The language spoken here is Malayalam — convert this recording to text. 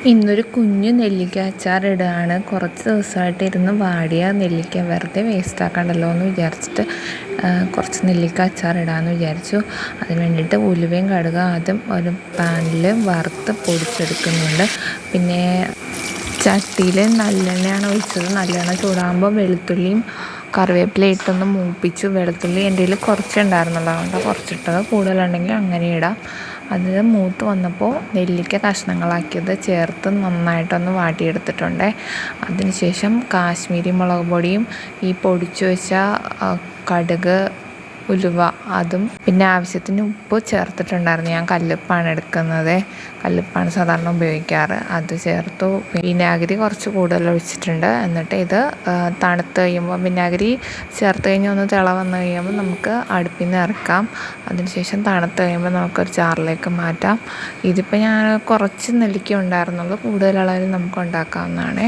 ഇന്നൊരു കുഞ്ഞു നെല്ലിക്ക അച്ചാർ ഇടുകയാണ്. കുറച്ച് ദിവസമായിട്ട് ഇരുന്ന് വാടിയ നെല്ലിക്ക വെറുതെ വേസ്റ്റ് ആക്കണ്ടല്ലോ എന്ന് വിചാരിച്ചിട്ട് കുറച്ച് നെല്ലിക്ക അച്ചാർ ഇടാമെന്ന് വിചാരിച്ചു. അതിന് വേണ്ടിയിട്ട് ഉലുവയും കടുക് ആദ്യം ഒരു പാനിൽ വറുത്ത് പൊടിച്ചെടുക്കുന്നുണ്ട്. പിന്നെ ചട്ടിയിൽ നല്ലെണ്ണയാണ് ഒഴിച്ചത്. നല്ലെണ്ണ ചൂടാകുമ്പോൾ വെളുത്തുള്ളിയും കറിവേപ്പില ഇട്ടൊന്ന് മൂപ്പിച്ചു. വെളുത്തുള്ളി എൻ്റെ കയ്യിൽ കുറച്ചുണ്ടായിരുന്നുള്ളൂ, അതുകൊണ്ട് കുറച്ചിട്ടത്. കൂടുതലുണ്ടെങ്കിൽ അങ്ങനെ ഇടാം. അത് മൂത്ത് വന്നപ്പോൾ നെല്ലിക്ക കഷ്ണങ്ങളാക്കിയത് ചേർത്ത് നന്നായിട്ടൊന്ന് വാട്ടിയെടുത്തിട്ടുണ്ട്. അതിനുശേഷം കാശ്മീരി മുളക് പൊടിയും ഈ പൊടിച്ചു വെച്ച കടുക്, ഉലുവ അതും പിന്നെ ആവശ്യത്തിന് ഉപ്പ് ചേർത്തിട്ടുണ്ടായിരുന്നു. ഞാൻ കല്ലുപ്പാണ് എടുക്കുന്നത്, കല്ലുപ്പാണ് സാധാരണ ഉപയോഗിക്കാറ്. അത് ചേർത്തു. വിനാഗിരി കുറച്ച് കൂടുതൽ ഒഴിച്ചിട്ടുണ്ട്. എന്നിട്ട് ഇത് തണുത്ത് കഴിയുമ്പോൾ, വിനാഗിരി ചേർത്ത് കഴിഞ്ഞ് ഒന്ന് തിള വന്നു കഴിയുമ്പോൾ നമുക്ക് അടുപ്പിൽ നിന്ന് ഇറക്കാം. അതിനുശേഷം തണുത്ത് കഴിയുമ്പോൾ നമുക്കൊരു ജാറിലേക്ക് മാറ്റാം. ഇതിപ്പോൾ ഞാൻ കുറച്ച് നെല്ലിക്ക ഉണ്ടായിരുന്നുള്ളൂ, കൂടുതൽ അളവിൽ നമുക്ക് ഉണ്ടാക്കാവുന്നതാണ്.